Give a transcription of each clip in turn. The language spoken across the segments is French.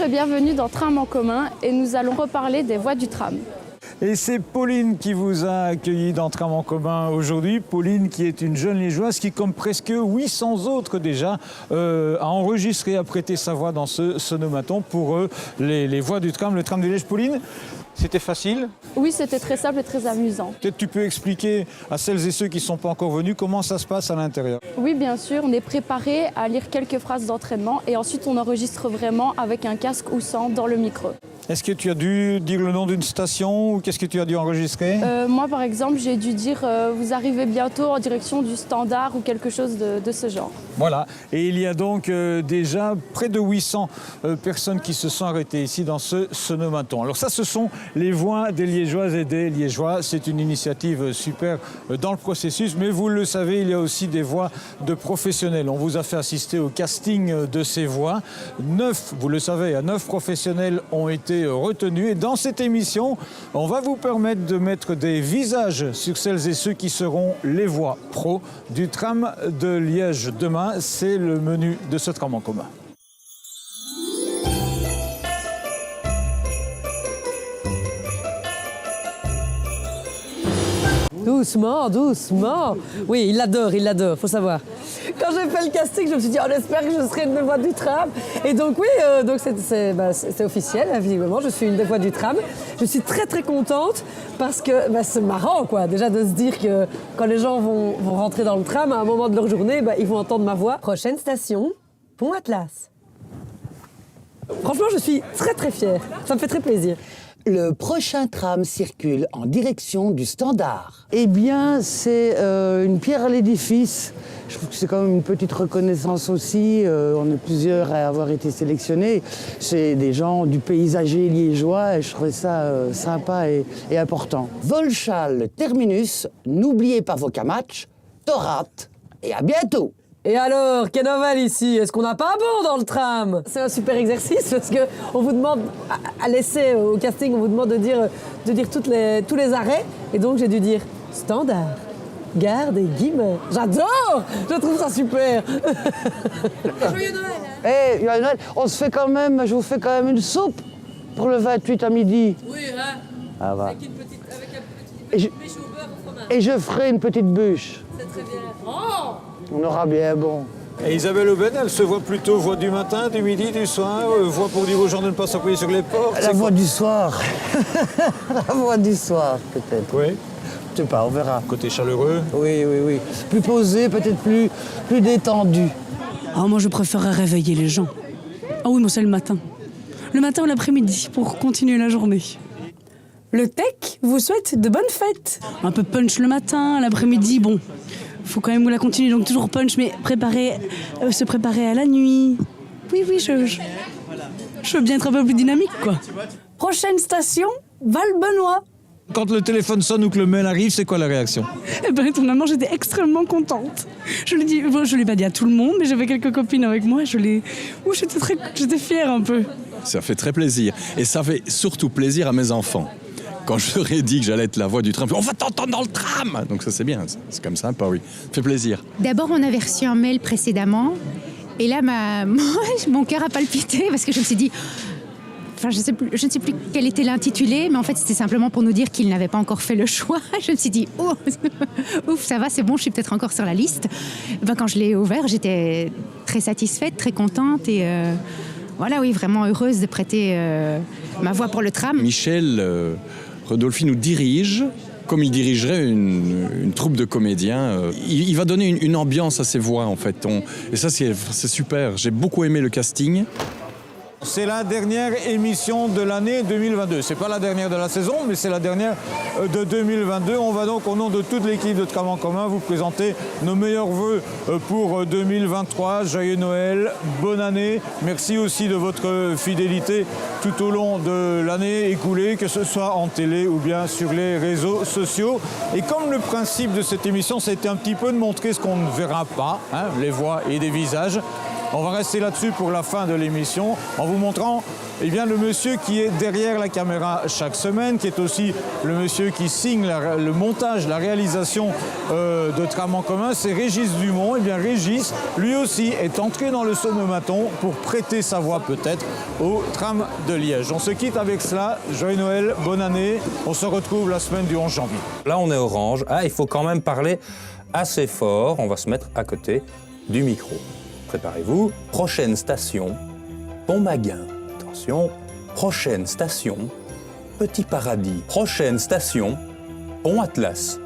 Bonjour et bienvenue dans Tram en commun et nous allons reparler des voies du tram. Et c'est Pauline qui vous a accueilli dans Tram en commun aujourd'hui. Pauline qui est une jeune liégeoise qui, comme presque 800 autres déjà, a enregistré, a prêté sa voix dans ce sonomaton pour les voies du tram, le tram de Liège. Pauline, c'était facile? Oui, c'était très simple et très amusant. Peut-être tu peux expliquer à celles et ceux qui ne sont pas encore venus comment ça se passe à l'intérieur. Oui, bien sûr, on est préparé à lire quelques phrases d'entraînement et ensuite on enregistre vraiment avec un casque ou sans dans le micro. Est-ce que tu as dû dire le nom d'une station ou qu'est-ce que tu as dû enregistrer? Moi, par exemple, j'ai dû dire vous arrivez bientôt en direction du Standard ou quelque chose de ce genre. Voilà, et il y a donc déjà près de 800 personnes qui se sont arrêtées ici dans ce sonomaton. Alors ça, ce sont les voix des Liégeoises et des Liégeois. C'est une initiative super dans le processus, mais vous le savez, il y a aussi des voix de professionnels. On vous a fait assister au casting de ces voix. 9, vous le savez, 9 professionnels ont été retenus. Et dans cette émission, on va vous permettre de mettre des visages sur celles et ceux qui seront les voix pro du tram de Liège demain. C'est le menu de ce tram en commun. Doucement, doucement. Oui, il l'adore, faut savoir. Quand j'ai fait le casting, je me suis dit, on espère que je serai une des voix du tram. Et donc oui, donc c'est officiel, visiblement, je suis une des voix du tram. Je suis très très contente parce que c'est marrant, quoi, déjà de se dire que quand les gens vont rentrer dans le tram, à un moment de leur journée, ils vont entendre ma voix. Prochaine station, Pont Atlas. Franchement, je suis très très fière, ça me fait très plaisir. Le prochain tram circule en direction du Standard. Eh bien, c'est une pierre à l'édifice. Je trouve que c'est quand même une petite reconnaissance aussi. On est plusieurs à avoir été sélectionnés. C'est des gens du paysager liégeois et je trouvais ça sympa et important. Volchal terminus, n'oubliez pas vos camatchs, Torat et à bientôt. Et alors, quelle nouvelle ici? Est-ce qu'on n'a pas un bon dans le tram? C'est un super exercice parce qu'on vous demande, à l'essai, au casting, on vous demande de dire tous les arrêts. Et donc, j'ai dû dire Standard, Gare des Guillemets. J'adore! Je trouve ça super! Joyeux Noël! Joyeux Noël! Je vous fais quand même une soupe pour le 28 à midi. Oui, hein? Ah, va. Avec un petit bûche au beurre au fromage. Et je ferai une petite bûche. C'est très bien. Oh! On aura bien bon. Et Isabelle Aubin, elle se voit plutôt voix du matin, du midi, du soir, voix pour dire aux gens de ne pas s'appuyer sur les portes. La voix du soir. La voix du soir, peut-être. Oui. Je sais pas, on verra. Côté chaleureux. Oui. Plus posé, peut-être plus détendu. Ah, moi, je préférerais réveiller les gens. Ah oui, moi, c'est le matin. Le matin ou l'après-midi, pour continuer la journée. Le tech vous souhaite de bonnes fêtes. Un peu punch le matin, l'après-midi, bon. Faut quand même la continuer, donc toujours punch, mais se préparer à la nuit. Oui, je veux bien être un peu plus dynamique, quoi. Prochaine station, Val-Benoît. Quand le téléphone sonne ou que le mail arrive, c'est quoi la réaction? Eh ben, étonnamment, j'étais extrêmement contente. Je l'ai pas dit à tout le monde, mais j'avais quelques copines avec moi. J'étais fière un peu. Ça fait très plaisir. Et ça fait surtout plaisir à mes enfants. Quand je leur ai dit que j'allais être la voix du tram, on va t'entendre dans le tram. Donc ça c'est bien, c'est comme sympa, oui. Ça fait plaisir. D'abord, on avait reçu un mail précédemment. Et là, mon cœur a palpité parce que je me suis dit... Enfin, je ne sais plus quel était l'intitulé, mais en fait, c'était simplement pour nous dire qu'il n'avait pas encore fait le choix. Je me suis dit, oh, ouf, ça va, c'est bon, je suis peut-être encore sur la liste. Quand je l'ai ouvert, j'étais très satisfaite, très contente et voilà, oui, vraiment heureuse de prêter ma voix pour le tram. Michel Rodolphi nous dirige comme il dirigerait une troupe de comédiens. Il va donner une ambiance à ses voix, en fait. Et ça, c'est super. J'ai beaucoup aimé le casting. C'est la dernière émission de l'année 2022. C'est pas la dernière de la saison, mais c'est la dernière de 2022. On va donc, au nom de toute l'équipe de Tram en commun, vous présenter nos meilleurs vœux pour 2023. Joyeux Noël, bonne année. Merci aussi de votre fidélité tout au long de l'année écoulée, que ce soit en télé ou bien sur les réseaux sociaux. Et comme le principe de cette émission, c'était un petit peu de montrer ce qu'on ne verra pas, les voix et des visages, On va rester là-dessus pour la fin de l'émission en vous montrant eh bien, le monsieur qui est derrière la caméra chaque semaine, qui est aussi le monsieur qui signe le montage, la réalisation de Tram en commun, c'est Régis Dumont. Eh bien, Régis, lui aussi, est entré dans le Sonomaton pour prêter sa voix peut-être au Tram de Liège. On se quitte avec cela. Joyeux Noël, bonne année. On se retrouve la semaine du 11 janvier. Là, on est orange. Ah, il faut quand même parler assez fort. On va se mettre à côté du micro. Préparez-vous. Prochaine station, Pont-Maguin. Attention. Prochaine station, Petit Paradis. Prochaine station, Pont-Atlas.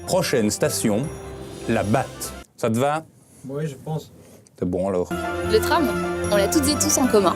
Prochaine station, La Batte. Ça te va? Oui, je pense. C'est bon alors. Le tram, on l'a toutes et tous en commun.